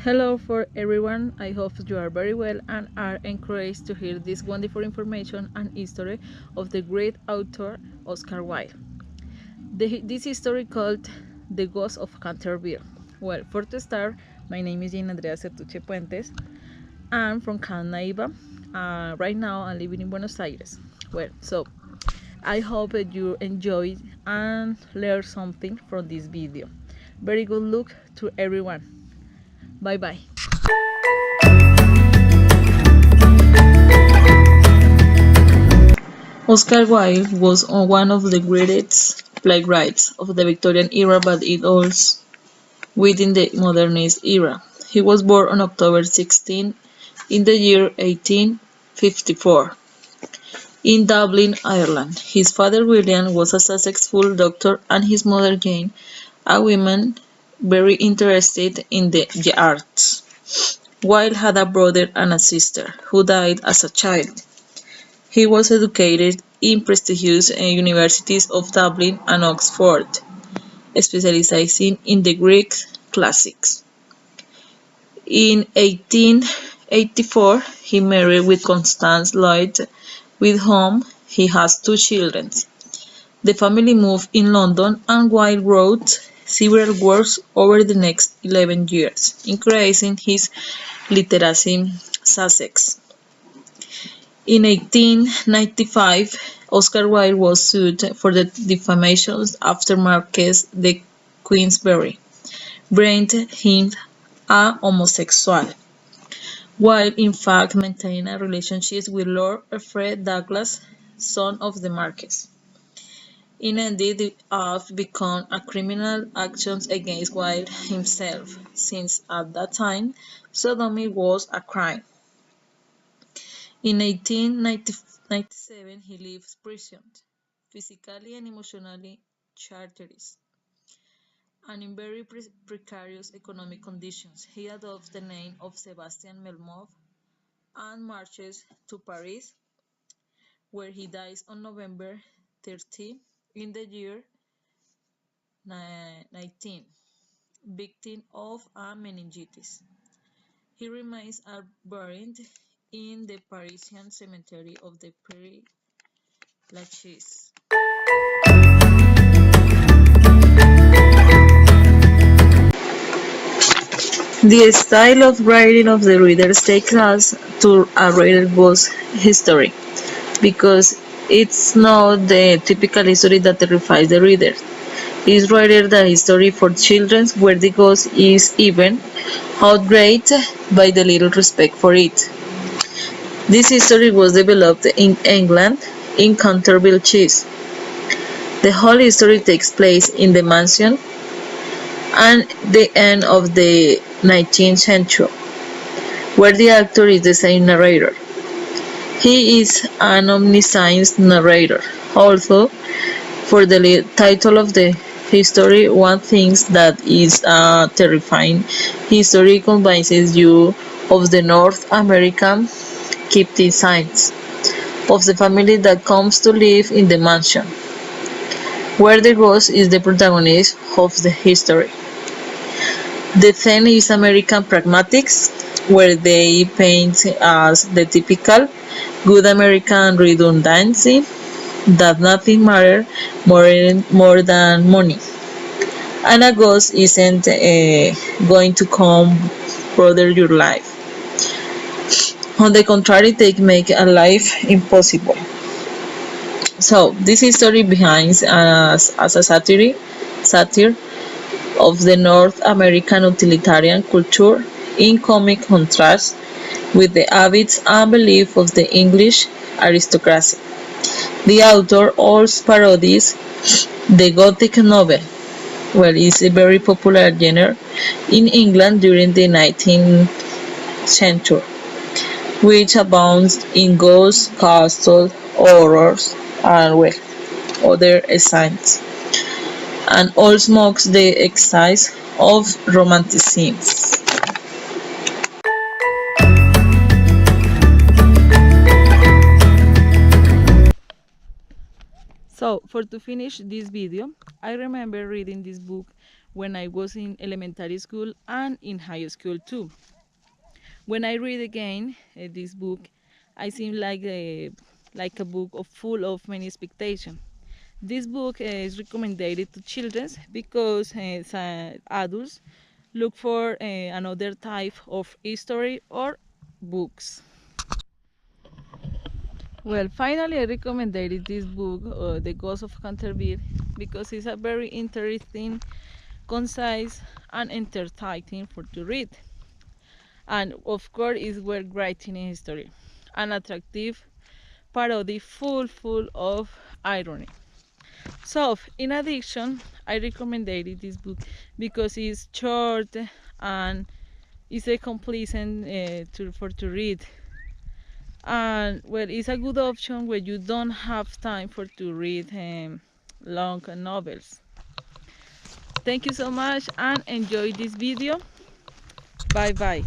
Hello for everyone. I hope you are very well and are encouraged to hear this wonderful information and history of the great author Oscar Wilde. This history called The Ghost of Canterville. Well, for to start, my name is Jean Andrea Certuche Puentes. I'm from Canaiba. Right now, I'm living in Buenos Aires. So I hope that you enjoyed and learned something from this video. Very good luck to everyone. Bye bye. Oscar Wilde was one of the greatest playwrights of the Victorian era, but it also within the modernist era. He was born on October 16 in the year 1854 in Dublin, Ireland. His father William was a successful doctor and his mother Jane, a woman very interested in the arts. Wilde had a brother and a sister who died as a child. He was educated in prestigious universities of Dublin and Oxford, specializing in the Greek classics. In 1884, he married with Constance Lloyd, with whom he has two children. The family moved in London, and Wilde wrote several works over the next 11 years, increasing his literacy success. In 1895, Oscar Wilde was sued for the defamation after Marquess de Queensberry branded him a homosexual. Wilde in fact maintained a relationship with Lord Alfred Douglas, son of the Marquess. It ended up becoming a criminal action against Wilde himself, since at that time sodomy was a crime. In 1897, he leaves prison, physically and emotionally characterized, and in very precarious economic conditions. He adopts the name of Sebastian Melmoth and marches to Paris, where he dies on November 30 in the year 19, victim of a meningitis. His remains are buried in the Parisian cemetery of the Père Lachaise. The style of writing of the readers takes us to a rather ghost history, because it's not the typical history that terrifies the reader. It's rather the history for children where the ghost is even outraged by the little respect for it. This history was developed in England in Canterville Chase. The whole history takes place in the mansion and the end of the 19th century, where the actor is the same narrator. He is an omniscient narrator. Also, for the title of the history, one thinks that is a terrifying history convinces you of the North American Kipti signs of the family that comes to live in the mansion, where the ghost is the protagonist of the history. The theme is American pragmatics, where they paint as the typical good American redundancy that nothing matters more than money, and a ghost isn't going to come bother your life. On the contrary, they make a life impossible. So this history behind as a satire of the North American utilitarian culture, in comic contrast with the habits and beliefs of the English aristocracy. The author also parodies the Gothic novel, it's a very popular genre in England during the 19th century, which abounds in ghosts, castles, horrors, and other scenes, and also mocks the excess of romanticism. So, for to finish this video, I remember reading this book when I was in elementary school and in high school too. When I read again this book, I seem like a book full of many expectations. This book is recommended to children because adults look for another type of history or books. Well, finally, I recommended this book, The Ghost of Canterville, because it's a very interesting, concise, and entertaining for to read. And of course, it's well writing in history, an attractive parody full of irony. So, in addition, I recommended this book because it's short and it's a complacent for to read. And well, it's a good option when you don't have time for to read long novels. Thank you so much and enjoy this video. Bye bye.